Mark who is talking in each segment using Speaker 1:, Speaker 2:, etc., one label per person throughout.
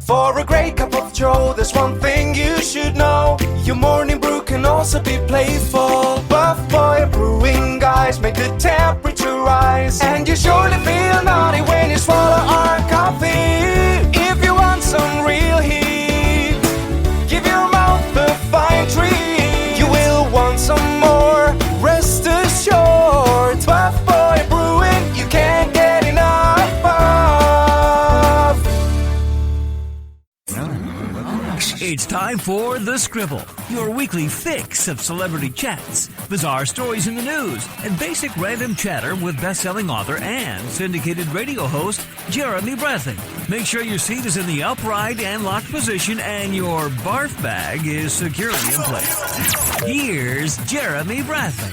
Speaker 1: For a great cup of joe, there's one thing you should know. Your morning brew can also be playful. Buff Boy Brewing guys make the temperature rise. And you surely feel naughty when you swallow our coffee. If you want some real heat, give your mouth a fine treat. You will want some more, rest assured. Buff Boy Brewing, you can't get enough of.
Speaker 2: It's time for The Scribble, your weekly fix of celebrity chats, bizarre stories in the news, and basic random chatter with best-selling author and syndicated radio host Jeremy Bradley. Make sure your seat is in the upright and locked position and your barf bag is securely in place. Here's Jeremy Bradley.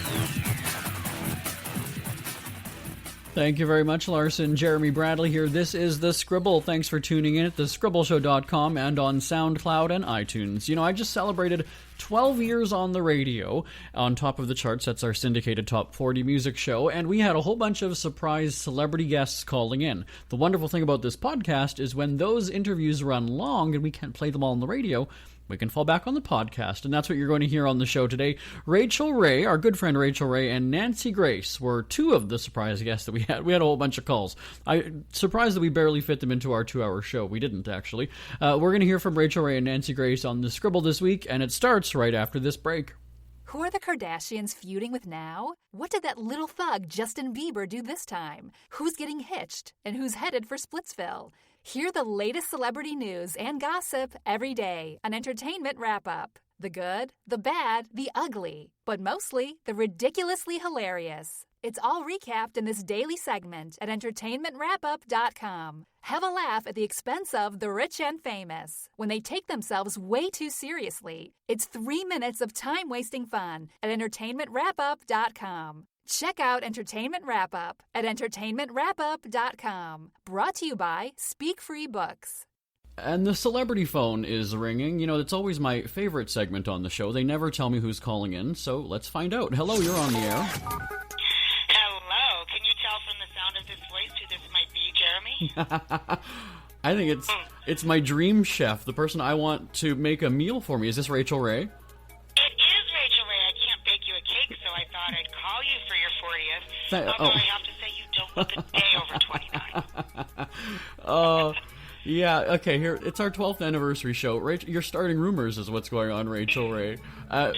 Speaker 3: Thank you very much, Larson. Jeremy Bradley here. This is The Scribble. Thanks for tuning in at thescribbleshow.com and on SoundCloud and iTunes. You know, I just celebrated 12 years on the radio. On top of the charts, that's our syndicated Top 40 music show, and we had a whole bunch of surprise celebrity guests calling in. The wonderful thing about this podcast is when those interviews run long and we can't play them all on the radio, we can fall back on the podcast, and that's what you're going to hear on the show today. Rachael Ray, our good friend Rachael Ray, and Nancy Grace were two of the surprise guests that we had. We had a whole bunch of calls. I'm surprised that we barely fit them into our 2-hour show. We didn't, actually. We're going to hear from Rachael Ray and Nancy Grace on The Scribble this week, and it starts right after this break.
Speaker 4: Who are the Kardashians feuding with now? What did that little thug Justin Bieber do this time? Who's getting hitched? And who's headed for Splitsville? Hear the latest celebrity news and gossip every day on Entertainment Wrap-Up. The good, the bad, the ugly, but mostly the ridiculously hilarious. It's all recapped in this daily segment at entertainmentwrapup.com. Have a laugh at the expense of the rich and famous when they take themselves way too seriously. It's 3 minutes of time-wasting fun at entertainmentwrapup.com. Check out Entertainment Wrap-Up at entertainmentwrapup.com. Brought to you by Speak Free Books.
Speaker 3: And the celebrity phone is ringing. You know, it's always my favorite segment on the show. They never tell me who's calling in, so let's find out. Hello, you're on the air.
Speaker 5: Hello. Can you tell from the sound of this voice who this might be, Jeremy?
Speaker 3: I think it's my dream chef, the person I want to make a meal for me. Is this Rachael Ray?
Speaker 5: It is Rachel Ray. I can't bake you a cake, so I thought I'd call you for your 40th. Although I have to say you don't look a day over 29.
Speaker 3: Yeah, okay, here, it's our 12th anniversary show. Rachel, you're starting rumors is what's going on, Rachael Ray.
Speaker 5: No.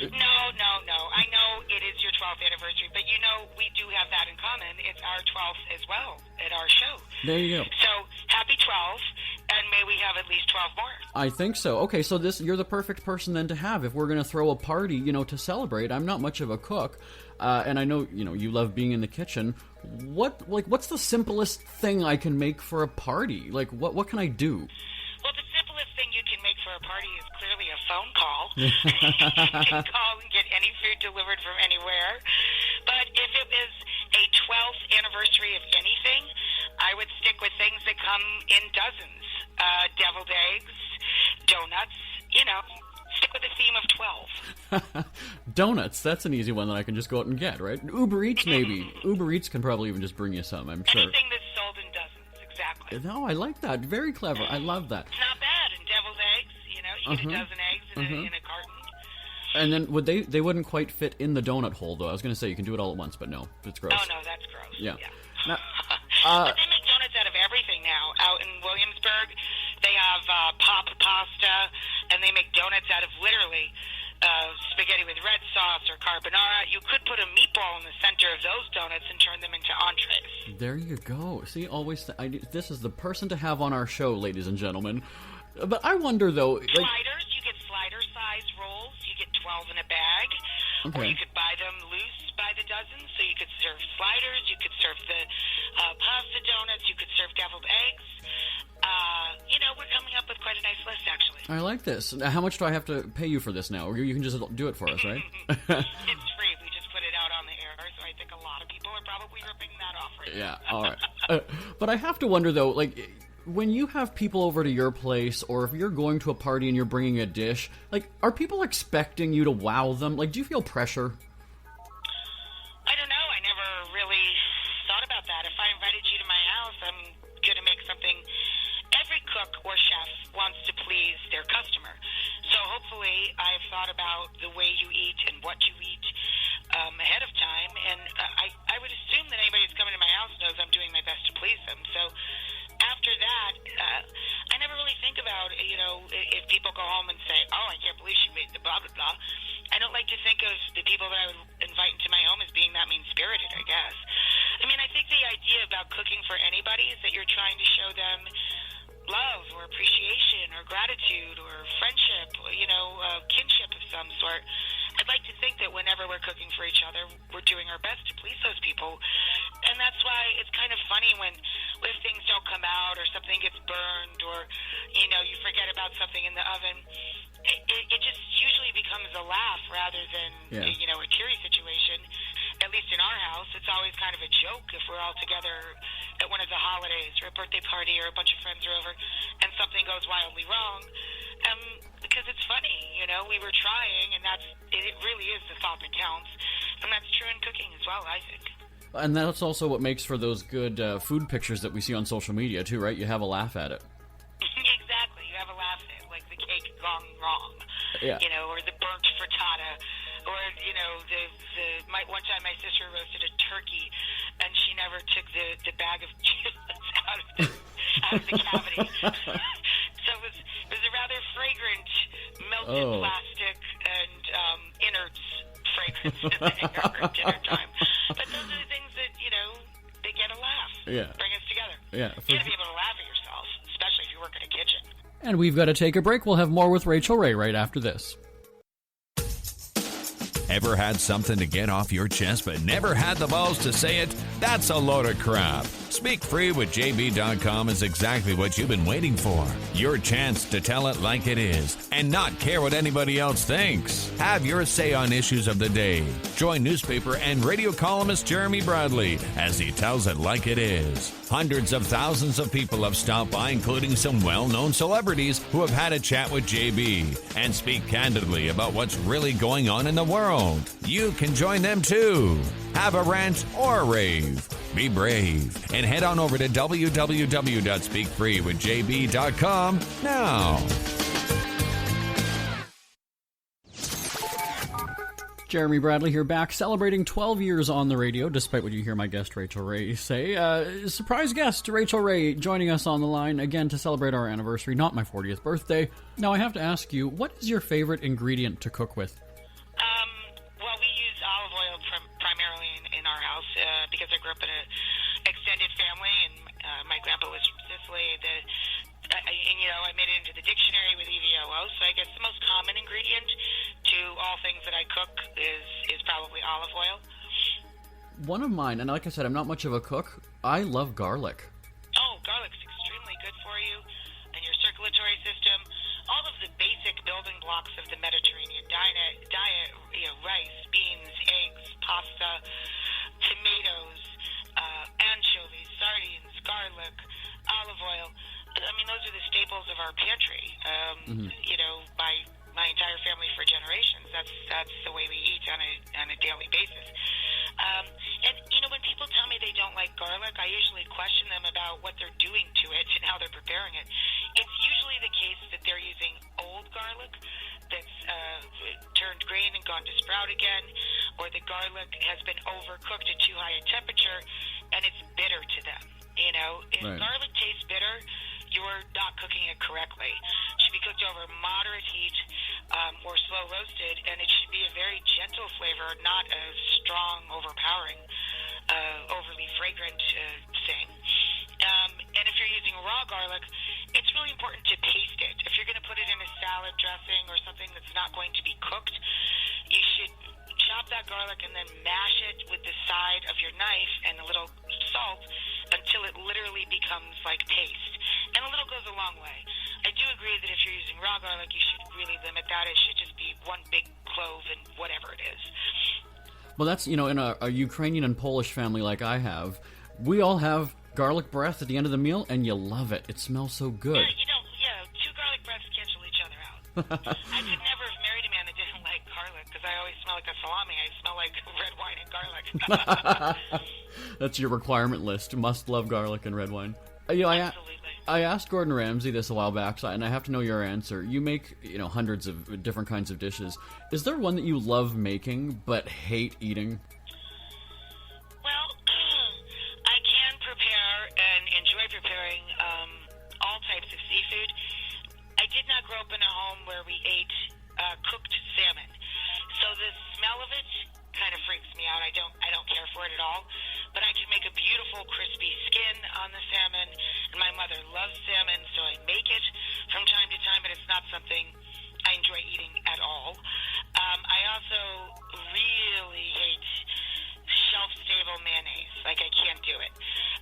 Speaker 5: I know it is your 12th anniversary, but you know we do have that in common. It's our 12th as well at our show.
Speaker 3: There you go.
Speaker 5: So, happy 12, and may we have at least 12 more.
Speaker 3: I think so. Okay, so you're the perfect person then to have if we're going to throw a party, you know, to celebrate. I'm not much of a cook, and I know, you know, you love being in the kitchen. What's the simplest thing I can make for a party? Like, what can I do?
Speaker 5: Well, the simplest thing you can make for a party is clearly a phone call. You can call and get any food delivered from anywhere. But if it was a 12th anniversary of anything, I would stick with things that come in dozens. Deviled eggs, donuts, you know. Stick with the theme of 12.
Speaker 3: Donuts, that's an easy one that I can just go out and get, right? Uber Eats, maybe. Uber Eats can probably even just bring you some, I'm sure.
Speaker 5: Anything that's sold in dozens, exactly.
Speaker 3: No, I like that. Very clever. I love that.
Speaker 5: It's not bad. And deviled eggs, you know, you get a dozen eggs in a carton.
Speaker 3: And then they wouldn't quite fit in the donut hole, though. I was going to say you can do it all at once, but no, it's gross.
Speaker 5: Oh, no, that's gross.
Speaker 3: Yeah.
Speaker 5: Now, but they make donuts out of everything now. Out in Williamsburg, they have pop pasta, and they make donuts out of literally spaghetti with red sauce or carbonara. You could put a meatball in the center of those donuts and turn them into entrees.
Speaker 3: There you go. See, always this is the person to have on our show, ladies and gentlemen. But I wonder, though...
Speaker 5: Sliders, you get slider-sized rolls. You get 12 in a bag.
Speaker 3: Okay.
Speaker 5: Or you could buy them loose by the dozen, so you could serve sliders, you could serve the pasta donuts, you could serve deviled eggs. You know, we're coming up with quite a nice list, actually.
Speaker 3: I like this. How much do I have to pay you for this now? Or you can just do it for us, right?
Speaker 5: It's free. We just put it out on the air, so I think a lot of people are probably ripping that off right now.
Speaker 3: Yeah, all right. But I have to wonder, though, like... When you have people over to your place, or if you're going to a party and you're bringing a dish, like, are people expecting you to wow them? Like, do you feel pressure?
Speaker 5: I don't know. I never really thought about that. If I invited you to my house, I'm going to make something. Every cook or chef wants to about the way you eat and what you eat ahead of time. And I would assume that anybody who's coming to my house knows I'm doing my best to please them. So after that, I never really think about, if people go home and say, oh, I can't believe she made the blah, blah, blah. I don't like to think of the people that I would invite into my home as being that mean-spirited, I guess. I mean, I think the idea about cooking for anybody is that you're trying to show them love or appreciation or gratitude or friendship, kinship of some sort. I'd like to think that whenever we're cooking for each other, we're doing our best to please those people. And that's why it's kind of funny when if things don't come out or something gets burned or, you forget about something in the oven. It just usually becomes a laugh rather than, a teary situation. At least in our house, it's always kind of a joke if we're all together at one of the holidays or a birthday party or a bunch of friends are over and something goes wildly wrong. Because it's funny, we were trying, and it really is the thought that counts. And that's true in cooking as well, I think.
Speaker 3: And that's also what makes for those good food pictures that we see on social media, too, right? You have a laugh at it.
Speaker 5: Exactly. You have a laugh at it, like the cake gone wrong.
Speaker 3: Yeah.
Speaker 5: Or the burnt frittata. Or, one time my sister roasted a turkey, and she never took the bag of chitlins out of the cavity. So it was a rather fragrant, melted plastic and innards fragrance in there at dinner time. But those are the things that, they get a laugh.
Speaker 3: Yeah.
Speaker 5: Bring us together.
Speaker 3: Yeah.
Speaker 5: You gotta be able to laugh at yourself, especially if you work in a kitchen.
Speaker 3: And we've got to take a break. We'll have more with Rachael Ray right after this.
Speaker 6: Ever had something to get off your chest but never had the balls to say it? That's a load of crap. Speak Free with JB.com is exactly what you've been waiting for. Your chance to tell it like it is and not care what anybody else thinks. Have your say on issues of the day. Join newspaper and radio columnist Jeremy Bradley as he tells it like it is. Hundreds of thousands of people have stopped by, including some well-known celebrities who have had a chat with JB and speak candidly about what's really going on in the world. You can join them too. Have a rant or a rave. Be brave and head on over to www.speakfreewithjb.com now.
Speaker 3: Jeremy Bradley here, back celebrating 12 years on the radio, despite what you hear my guest Rachael Ray say. Surprise guest Rachael Ray joining us on the line again to celebrate our anniversary, not my 40th birthday. Now I have to ask you, what is your favorite ingredient to cook with?
Speaker 5: Well, we use olive oil primarily in our house because I grew up in an extended family, and my grandpa was from Sicily. I made it into the dictionary with EVOO, so I guess the most common ingredient to all things that I cook is probably olive oil.
Speaker 3: One of mine, and like I said, I'm not much of a cook, I love garlic.
Speaker 5: Oh, garlic's extremely good for you and your circulatory system. All of the basic building blocks of the Mediterranean diet, rice, beans, eggs, pasta, tomatoes, anchovies, sardines, garlic, olive oil. I mean, those are the staples of our pantry. By my entire family for generations. That's the way we eat on a daily basis. And when people tell me they don't like garlic, I usually question them about what they're doing to it and how they're preparing it. It's usually the case that they're using old garlic that's turned green and gone to sprout again, or the garlic has been overcooked at too high a temperature and it's bitter to them. If garlic tastes bitter, you're not cooking it correctly. It should be cooked over moderate heat or slow roasted, and it should be a very gentle flavor, not a strong, overpowering, overly fragrant thing. And if you're using raw garlic, it's really important to paste it. If you're going to put it in a salad dressing or something that's not going to be cooked, you should chop that garlic and then mash it with the side of your knife and a little salt until it literally becomes like paste. And a little goes a long way. I do agree that if you're using raw garlic, you should really limit that. It should just be one big clove and whatever it is.
Speaker 3: Well, that's, in a Ukrainian and Polish family like I have, we all have garlic breath at the end of the meal, and you love it. It smells so good.
Speaker 5: Two garlic breaths cancel each other out. I could never have married a man that didn't like garlic, because I always smell like a salami. I smell like red wine and garlic.
Speaker 3: That's your requirement list. Must love garlic and red wine.
Speaker 5: Absolutely.
Speaker 3: I asked Gordon Ramsay this a while back, and I have to know your answer. You make, hundreds of different kinds of dishes. Is there one that you love making but hate eating?
Speaker 5: Well, I can prepare and enjoy preparing all types of seafood. I did not grow up in a home where we ate cooked salmon, so the smell of it kind of freaks me out. I don't care for it at all. But I can make a beautiful crispy skin on the salmon, and my mother loves salmon, so I make it from time to time, but it's not something I enjoy eating at all. I also really hate shelf-stable mayonnaise. Like, I can't do it.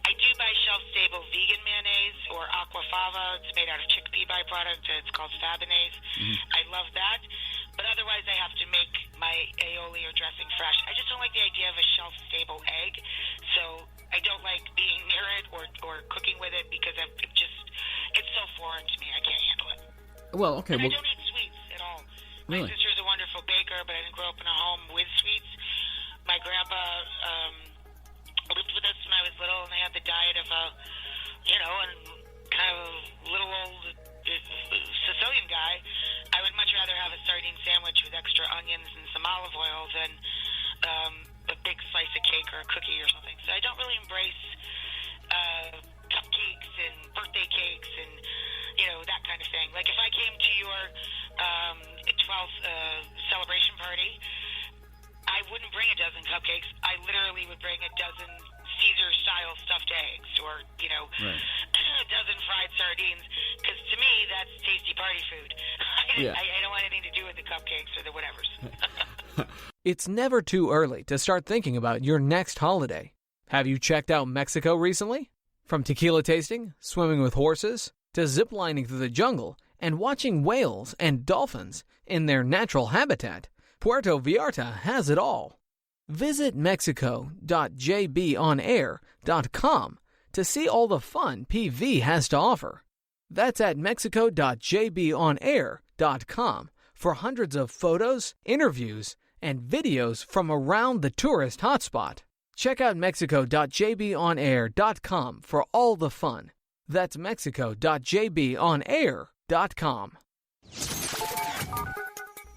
Speaker 5: I do buy shelf-stable vegan mayonnaise or aquafaba. It's made out of chickpea byproduct. It's called Fabonnaise. I love that. But otherwise, I have to make my aioli or dressing fresh. I just don't like the idea of a shelf-stable egg. So I don't like being near it or cooking with it because it's so foreign to me. I can't handle it.
Speaker 3: Well, okay.
Speaker 5: And I don't eat sweets at all.
Speaker 3: Really?
Speaker 5: My sister's a wonderful baker, but I didn't grow up in a home with sweets. My grandpa lived with us when I was little, and they had the diet of a kind of little old Sicilian guy. I would much rather have a sardine sandwich with extra onions and some olive oil than a big slice of cake or a cookie or something. So I don't really embrace cupcakes and birthday cakes and that kind of thing. Like, if I came to your 12th celebration party, I wouldn't bring a dozen cupcakes. I literally would bring a dozen Caesar-style stuffed eggs or, a dozen fried sardines, because to me, that's tasty party food. I don't want anything to do with the cupcakes or the whatevers.
Speaker 7: It's never too early to start thinking about your next holiday. Have you checked out Mexico recently? From tequila tasting, swimming with horses, to ziplining through the jungle and watching whales and dolphins in their natural habitat, Puerto Vallarta has it all. Visit mexico.jbonair.com to see all the fun PV has to offer. That's at mexico.jbonair.com for hundreds of photos, interviews, and videos from around the tourist hotspot. Check out mexico.jbonair.com for all the fun. That's mexico.jbonair.com.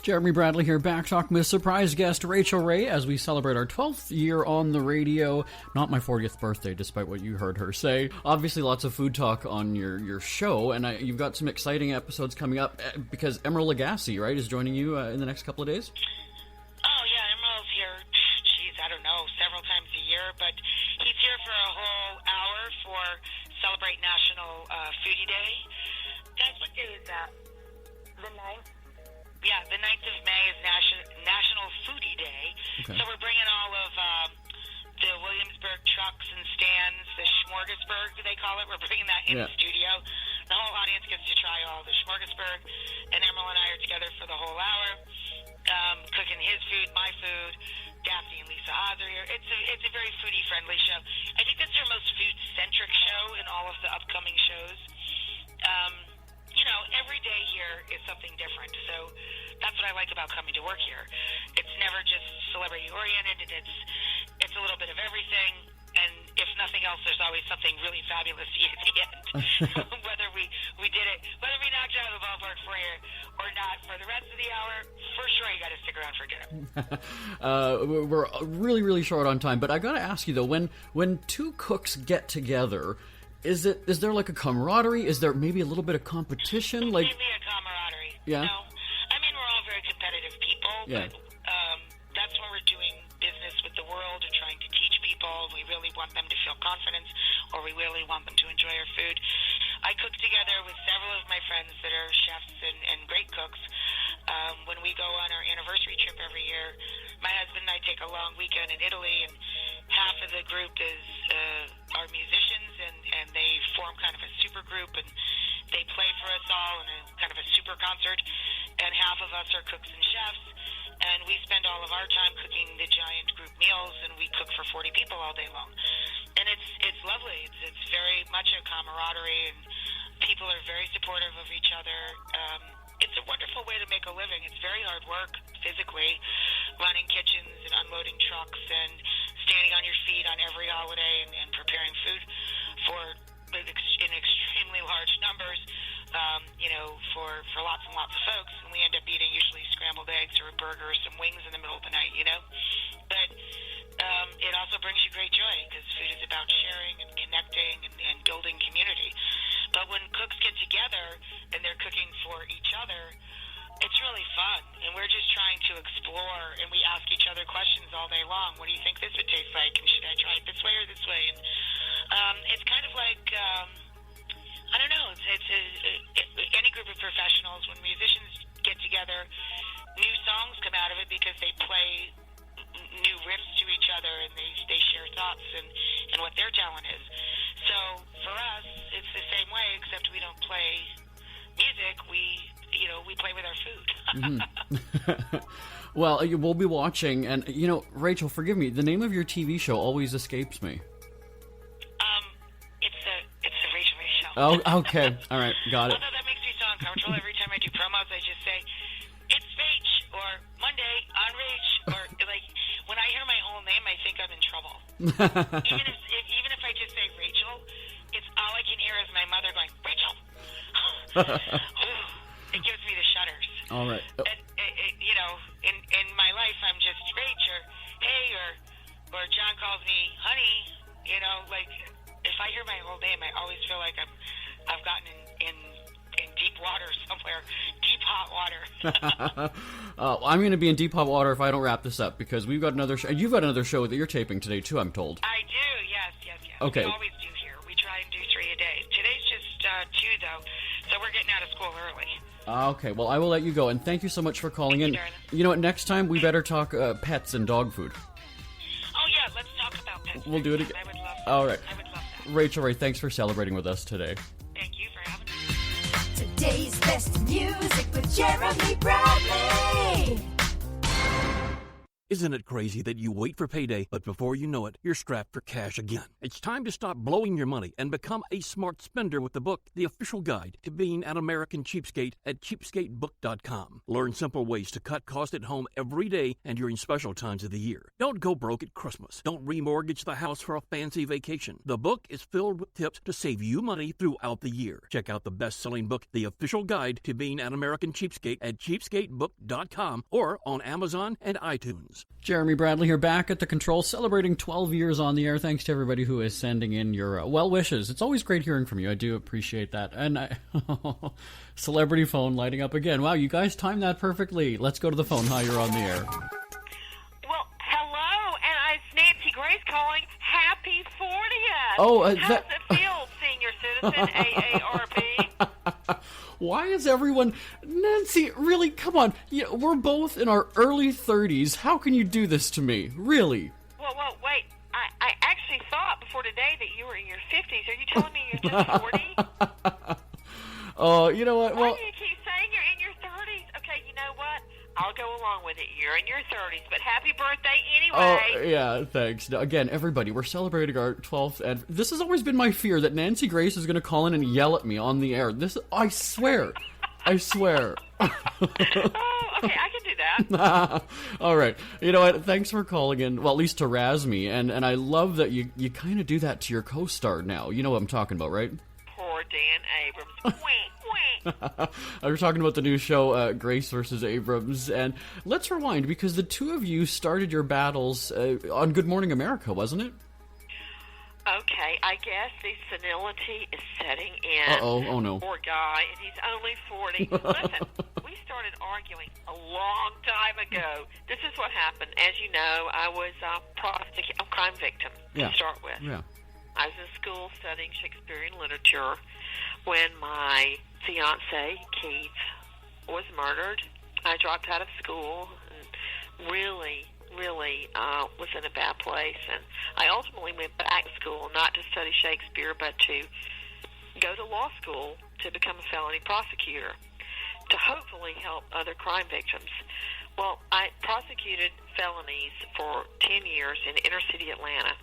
Speaker 3: Jeremy Bradley here, back talking with surprise guest Rachael Ray as we celebrate our 12th year on the radio. Not my 40th birthday, despite what you heard her say. Obviously, lots of food talk on your show, and you've got some exciting episodes coming up because Emeril Lagasse, right, is joining you in the next couple of days?
Speaker 5: Oh, yeah, Emeril's here, I don't know, several times a year, but he's here for a whole hour for Celebrate National Foodie Day. Guys, what day is that? The 9th? Yeah, the 9th of May is National Foodie Day. Okay. So we're bringing all of the Williamsburg trucks and stands, the smorgasbord, they call it. We're bringing that in the studio. The whole audience gets to try all the smorgasbord, and Emeril and I are together for the whole hour, cooking his food, my food. Daphne and Lisa Oz are here. It's a very foodie-friendly show. I think that's our most food-centric show in all of the upcoming shows. Every day here is something different. So that's what I like about coming to work here. It's never just celebrity-oriented, and it's a little bit of everything. And if nothing else, there's always something really fabulous to eat at the end. Whether we did it, whether we knocked it out of the ballpark for you or not, for the rest of the hour, for sure you got to stick around for dinner.
Speaker 3: We're really, really short on time, but I got to ask you though, when two cooks get together, is there like a camaraderie? Is there maybe a little bit of competition?
Speaker 5: Maybe a camaraderie.
Speaker 3: Yeah.
Speaker 5: No, I mean we're all very competitive people, but that's when we're doing business with the world and trying to teach people. We really want them to feel confidence, or we really want them to enjoy our food. I cook together with several of my friends that are chefs and great cooks. When we go on our anniversary trip every year, my husband and I take a long weekend in Italy, and half of the group are musicians, and they form kind of a super group, and they play for us all in a kind of a super concert, and half of us are cooks and chefs, and we spend all of our time cooking the giant group meals, and we cook for 40 people all day long. And it's lovely. It's very much a camaraderie, and people are very supportive of each other. It's a wonderful way to make a living. It's very hard work physically, running kitchens and unloading trucks and standing on your feet on every holiday and preparing food for in extremely large numbers, for lots and lots of folks, and we end up eating usually scrambled eggs or a burger or some wings in the middle of the night, But it also brings you great joy because food is about sharing and connecting and building community. But when cooks get together and they're cooking for each other, it's really fun, and we're just trying to explore, and we ask each other questions all day long. What do you think this would taste like, and should I try it this way or this way? And it's kind of like, I don't know, it's any group of professionals, when musicians get together, new songs come out of it because they play new riffs to each other, and they share thoughts and what their talent is. So for us, it's the same way, except we don't play music, we play with our food.
Speaker 3: Well, we'll be watching, and, Rachel, forgive me, the name of your TV show always escapes me.
Speaker 5: It's the Rachel Ray Show.
Speaker 3: Oh, okay. All right, got it.
Speaker 5: Although that makes me so uncomfortable. Every time I do promos, I just say, it's Rach, or Monday on Rach, or, when I hear my own name, I think I'm in trouble. even if I just say Rachel, it's all I can hear is my mother going, Rachel. It gives me the shudders.
Speaker 3: All right.
Speaker 5: In my life, I'm just Rach, or hey, or John calls me honey. If I hear my whole name, I always feel like I've gotten in deep water somewhere, deep hot water.
Speaker 3: I'm going to be in deep hot water if I don't wrap this up, because we've got another show. You've got another show that you're taping today too, I'm told.
Speaker 5: I do, yes.
Speaker 3: Okay.
Speaker 5: We always do here. We try and do 3 a day. Today's just 2, though, so we're getting out of school early.
Speaker 3: Okay, well, I will let you go, and thank you so much for calling in. You know what, next time we better talk pets and dog food.
Speaker 5: Oh, yeah, let's talk about pets.
Speaker 3: We'll do it again.
Speaker 5: I would love that.
Speaker 3: All right.
Speaker 5: I would love that.
Speaker 3: Rachel Ray, thanks for celebrating with us today.
Speaker 5: Thank you for having me.
Speaker 8: Today's best music with Jeremy Bradley.
Speaker 9: Isn't it crazy that you wait for payday, but before you know it, you're strapped for cash again? It's time to stop blowing your money and become a smart spender with the book, The Official Guide to Being an American Cheapskate, at cheapskatebook.com. Learn simple ways to cut costs at home every day and during special times of the year. Don't go broke at Christmas. Don't remortgage the house for a fancy vacation. The book is filled with tips to save you money throughout the year. Check out the best-selling book, The Official Guide to Being an American Cheapskate, at cheapskatebook.com or on Amazon and iTunes.
Speaker 3: Jeremy Bradley here, back at the controls, celebrating 12 years on the air. Thanks to everybody who is sending in your well wishes. It's always great hearing from you. I do appreciate that. And celebrity phone lighting up again. Wow, you guys timed that perfectly. Let's go to the phone. Hi, you're on the air.
Speaker 10: Well, hello, and it's Nancy Grace calling. Happy 40th.
Speaker 3: Oh,
Speaker 10: how's it feel, senior citizen, AARP?
Speaker 3: Why is everyone... Nancy, really, come on. We're both in our early 30s. How can you do this to me? Really?
Speaker 10: Well, wait. I actually thought before today that you were in your 50s. Are you telling me you're just 40?
Speaker 3: Oh, you know what?
Speaker 10: Why do you keep saying you're in your 30s? Okay, you know what? I'll go along with it. You're in your 30s, but happy birthday anyway.
Speaker 3: Oh, yeah, thanks. Now, again, everybody, we're celebrating our 12th, and this has always been my fear, that Nancy Grace is going to call in and yell at me on the air. I swear. I swear.
Speaker 10: Oh, okay, I can do that.
Speaker 3: All right. You know what? Thanks for calling in, well, at least to razz me, and I love that you kind of do that to your co-star now. You know what I'm talking about, right?
Speaker 10: Poor Dan Abrams.
Speaker 3: I was talking about the new show, Grace versus Abrams, and let's rewind, because the two of you started your battles on Good Morning America, wasn't it?
Speaker 10: Okay, I guess the senility is setting in.
Speaker 3: Uh-oh, oh no.
Speaker 10: Poor guy, and he's only 40. Listen, we started arguing a long time ago. This is what happened. As you know, I was a crime victim to start with.
Speaker 3: Yeah.
Speaker 10: I was in school studying Shakespearean literature when my fiancé, Keith, was murdered. I dropped out of school and really was in a bad place. And I ultimately went back to school, not to study Shakespeare, but to go to law school to become a felony prosecutor, to hopefully help other crime victims. Well, I prosecuted felonies for 10 years in inner city Atlanta,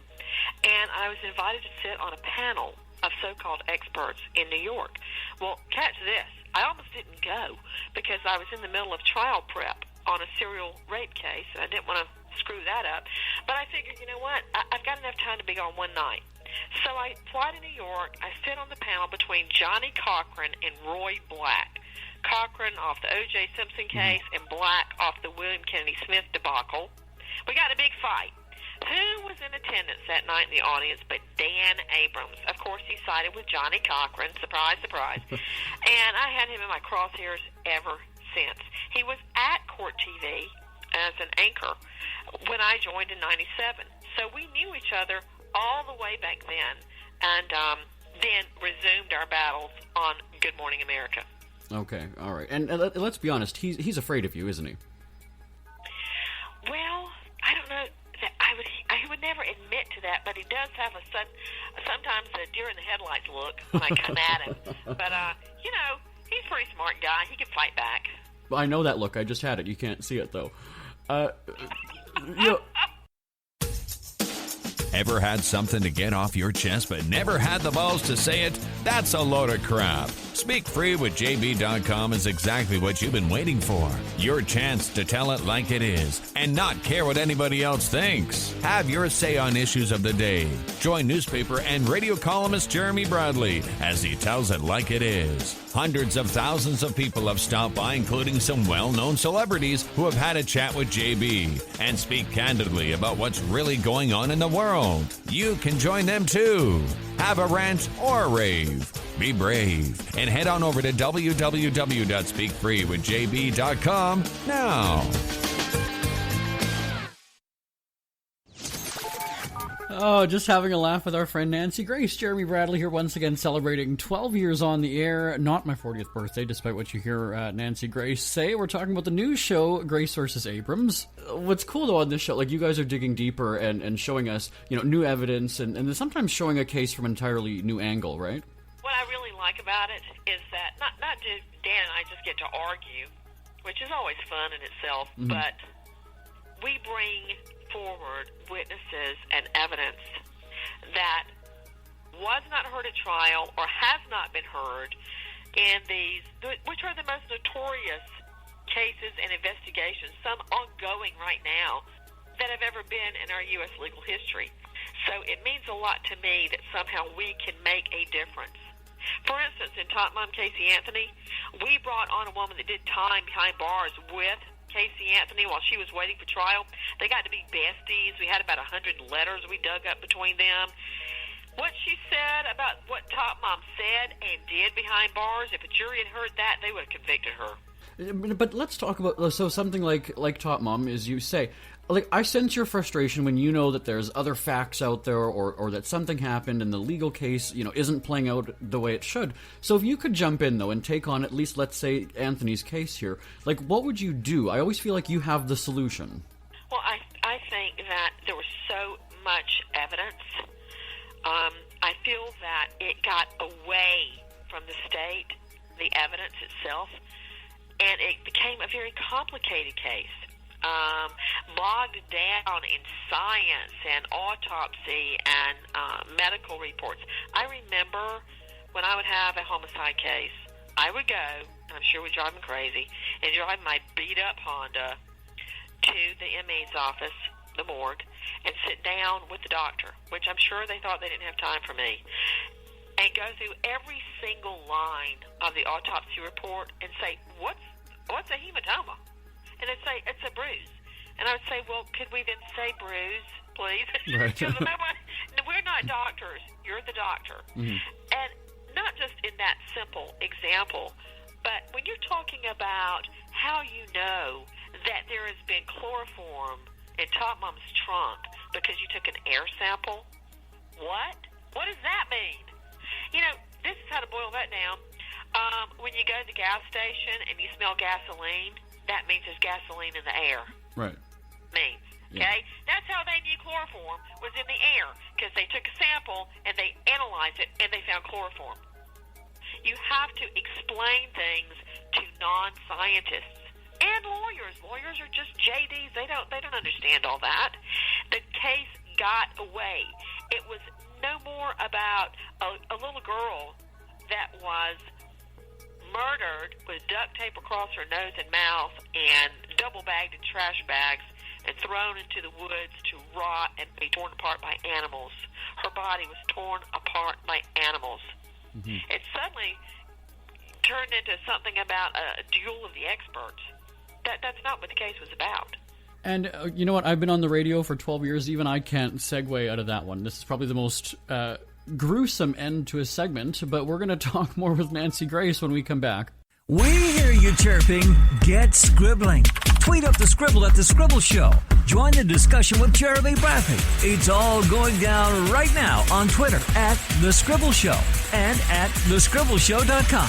Speaker 10: and I was invited to sit on a panel of so-called experts in New York. Well, catch this. I almost didn't go because I was in the middle of trial prep on a serial rape case, and I didn't want to screw that up. But I figured, you know what? I've got enough time to be on one night. So I fly to New York. I sit on the panel between Johnny Cochran and Roy Black. Cochran off the O.J. Simpson case and Black off the William Kennedy Smith debacle. We got in a big fight. Who was in attendance that night in the audience but Dan Abrams? Of course, he sided with Johnny Cochran. Surprise, surprise. And I had him in my crosshairs ever since. He was at Court TV as an anchor when I joined in 97. So we knew each other all the way back then, and then resumed our battles on Good Morning America.
Speaker 3: Okay, all right. And let's be honest, he's afraid of you, isn't he?
Speaker 10: Well, I don't know. I would never admit to that, but he does have sometimes a deer-in-the-headlights look when I come at him. But, he's a pretty smart guy. He can fight back.
Speaker 3: I know that look. I just had it. You can't see it, though.
Speaker 6: Ever had something to get off your chest but never had the balls to say it? That's a load of crap. Speak Free with JB.com is exactly what you've been waiting for. Your chance to tell it like it is and not care what anybody else thinks. Have your say on issues of the day. Join newspaper and radio columnist Jeremy Bradley as he tells it like it is. Hundreds of thousands of people have stopped by, including some well-known celebrities who have had a chat with JB and speak candidly about what's really going on in the world. You can join them too. Have a rant or a rave. Be brave and head on over to www.speakfreewithjb.com now.
Speaker 3: Oh, just having a laugh with our friend Nancy Grace. Jeremy Bradley here once again celebrating 12 years on the air. Not my 40th birthday, despite what you hear Nancy Grace say. We're talking about the new show, Grace vs. Abrams. What's cool, though, on this show, like, you guys are digging deeper and showing us, new evidence and sometimes showing a case from an entirely new angle, right?
Speaker 10: What I really like about it is that not just Dan and I just get to argue, which is always fun in itself, but we bring forward witnesses and evidence that was not heard at trial or has not been heard in these, which are the most notorious cases and investigations, some ongoing right now, that have ever been in our U.S. legal history. So it means a lot to me that somehow we can make a difference. For instance, in Top Mom Casey Anthony, we brought on a woman that did time behind bars with Casey Anthony while she was waiting for trial. They got to be besties. We had about 100 letters we dug up between them. What she said about what Top Mom said and did behind bars, if a jury had heard that, they would have convicted her.
Speaker 3: But let's talk about, so something like Top Mom, as you say, like, I sense your frustration when you know that there's other facts out there or that something happened and the legal case, isn't playing out the way it should. So if you could jump in, though, and take on at least, let's say, Anthony's case here, like, what would you do? I always feel like you have the solution.
Speaker 10: Well, I think that there was so much evidence. I feel that it got away from the state, the evidence itself, and it became a very complicated case. Bogged down in science and autopsy and medical reports. I remember when I would have a homicide case, I would go, and I'm sure it would drive me crazy, and drive my beat-up Honda to the ME's office, the morgue, and sit down with the doctor, which I'm sure they thought they didn't have time for me, and go through every single line of the autopsy report and say, what's a hematoma? And they'd say, it's a bruise. And I would say, well, could we then say bruise, please?
Speaker 3: Right.
Speaker 10: Because remember, we're not doctors. You're the doctor. Mm-hmm. And not just in that simple example, but when you're talking about how you know that there has been chloroform in Top Mom's trunk because you took an air sample, what? What does that mean? This is how to boil that down. When you go to the gas station and you smell gasoline, that means there's gasoline in the air.
Speaker 3: Right.
Speaker 10: Means. Okay? Yeah. That's how they knew chloroform was in the air, because they took a sample and they analyzed it and they found chloroform. You have to explain things to non-scientists and lawyers. Lawyers are just JDs. They don't understand all that. The case got away. It was no more about a little girl that was murdered with duct tape across her nose and mouth and double bagged in trash bags and thrown into the woods to rot and be torn apart by animals. her body was torn apart by animals. It suddenly turned into something about a duel of the experts. That's not what the case was about.
Speaker 3: And you know what? I've been on the radio for 12 years. Even I can't segue out of that one. This is probably the most gruesome end to a segment, but we're going to talk more with Nancy Grace when we come back.
Speaker 2: We hear you chirping. Get scribbling. Tweet up the Scribble at The Scribble Show. Join the discussion with Jeremy Bradley. It's all going down right now on Twitter at The Scribble Show and at thescribbleshow.com.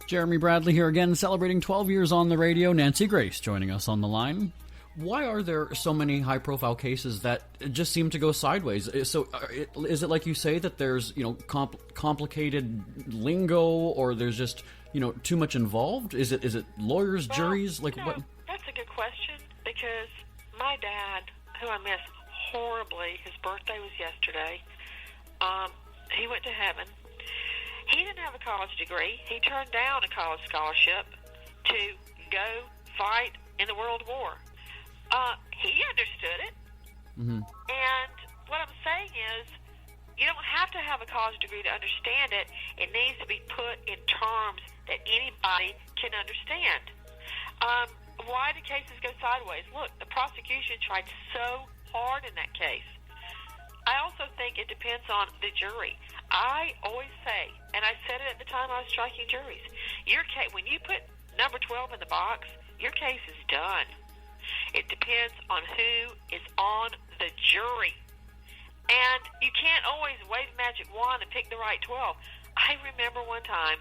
Speaker 3: Jeremy Bradley here again, celebrating 12 years on the radio. Nancy Grace joining us on the line. Why are there so many high-profile cases that just seem to go sideways? So, is it like you say that there's complicated lingo, or there's just too much involved? Is it lawyers, juries? What?
Speaker 10: That's a good question, because my dad, who I miss horribly, his birthday was yesterday. He went to heaven. He didn't have a college degree. He turned down a college scholarship to go fight in the World War. He understood it. And what I'm saying is, you don't have to have a college degree to understand it. It needs to be put in terms that anybody can understand. Why do cases go sideways? Look, the prosecution tried so hard in that case. I also think it depends on the jury. I always say, and I said it at the time I was striking juries, your case, when you put number 12 in the box, your case is done. It depends on who is on the jury. And you can't always wave a magic wand and pick the right 12. I remember one time,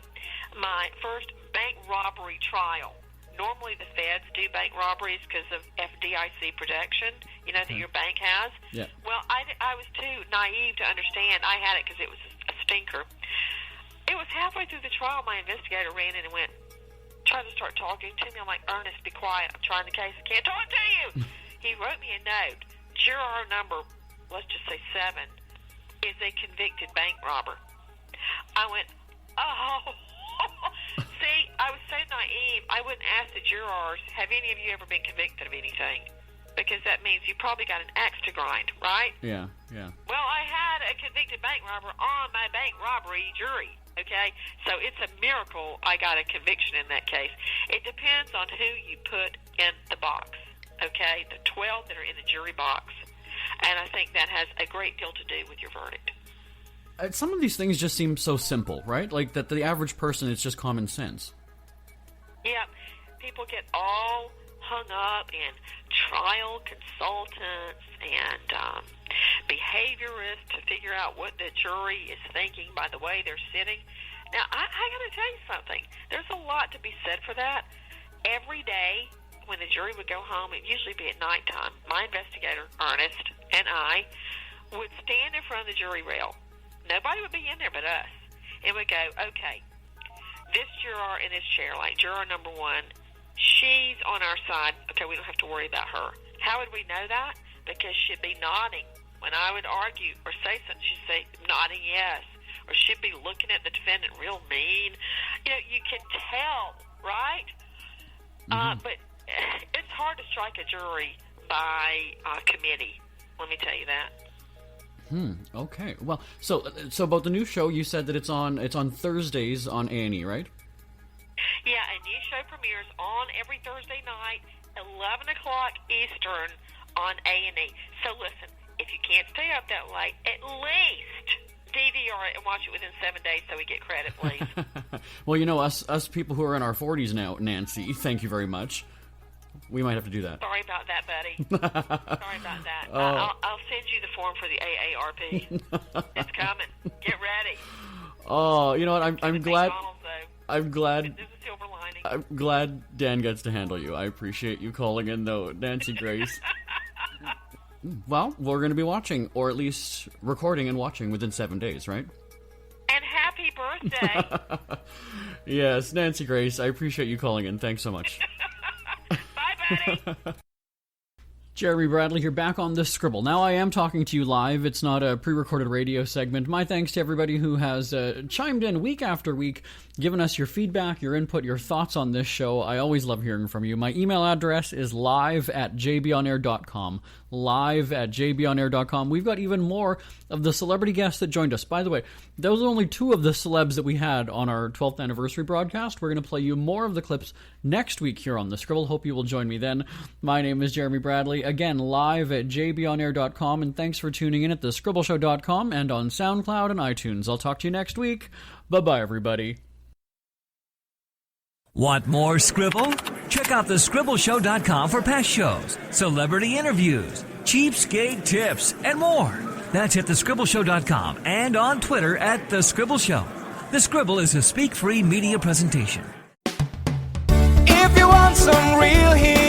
Speaker 10: my first bank robbery trial. Normally the feds do bank robberies because of FDIC protection, that your bank has.
Speaker 3: Yeah.
Speaker 10: Well, I was too naive to understand. I had it because it was a stinker. It was halfway through the trial, my investigator ran in and tried to start talking to me. I'm like, Ernest, be quiet. I'm trying the case. I can't talk to you. He wrote me a note. Juror number, let's just say 7, is a convicted bank robber. I went, oh. See, I was so naive, I wouldn't ask the jurors, have any of you ever been convicted of anything? Because that means you probably got an axe to grind, right?
Speaker 3: Yeah.
Speaker 10: Well, I had a convicted bank robber on my bank robbery jury, okay? So it's a miracle I got a conviction in that case. It depends on who you put in the box, okay? The 12 that are in the jury box. And I think that has a great deal to do with your verdict.
Speaker 3: Some of these things just seem so simple, right? Like that the average person, it's just common sense.
Speaker 10: Yeah, people get all hung up in trial consultants and behaviorists to figure out what the jury is thinking by the way they're sitting. Now, I got to tell you something. There's a lot to be said for that. Every day when the jury would go home, it'd usually be at nighttime, my investigator, Ernest, and I would stand in front of the jury rail. Nobody would be in there but us. And we'd go, okay, this juror in this chair, like juror number 1, she's on our side. Okay, we don't have to worry about her. How would we know that? Because she'd be nodding. When I would argue or say something, she'd say, nodding yes. Or she'd be looking at the defendant real mean. You can tell, right? But it's hard to strike a jury by committee. Let me tell you that.
Speaker 3: Okay. Well, so about the new show, you said that it's on Thursdays on A&E, right?
Speaker 10: Yeah, a new show premieres on every Thursday night, 11 o'clock Eastern on A&E. So listen, if you can't stay up that late, at least DVR it and watch it within 7 days so we get credit, please.
Speaker 3: Well, us people who are in our 40s now, Nancy, thank you very much. We might have to do that.
Speaker 10: Sorry about that, buddy. Sorry about that. I'll send you the form for the AARP. It's coming. Get ready.
Speaker 3: Oh, you know what? I'm glad.
Speaker 10: I'm glad. There's a silver lining.
Speaker 3: I'm glad Dan gets to handle you. I appreciate you calling in, though, Nancy Grace. Well, we're going to be watching, or at least recording and watching within 7 days, right?
Speaker 10: And happy birthday.
Speaker 3: Yes, Nancy Grace, I appreciate you calling in. Thanks so much.
Speaker 10: Bye, buddy.
Speaker 3: Jeremy Bradley here, back on the Scribble. Now I am talking to you live. It's not a pre-recorded radio segment. My thanks to everybody who has chimed in week after week, given us your feedback, your input, your thoughts on this show. I always love hearing from you. My email address is live@jbonair.com. live at jbonair.com. We've got even more of the celebrity guests that joined us. By the way, those are only 2 of the celebs that we had on our 12th anniversary broadcast. We're going to play you more of the clips next week here on The Scribble. Hope you will join me then. My name is Jeremy Bradley, again, live at jbonair.com, and thanks for tuning in at thescribbleshow.com and on SoundCloud and iTunes. I'll talk to you next week. Bye-bye, everybody.
Speaker 2: Want more Scribble? Check out thescribbleshow.com for past shows, celebrity interviews, cheapskate tips, and more. That's at thescribbleshow.com and on Twitter at The Scribble Show. The Scribble is a speak-free media presentation.
Speaker 1: If you want some real heat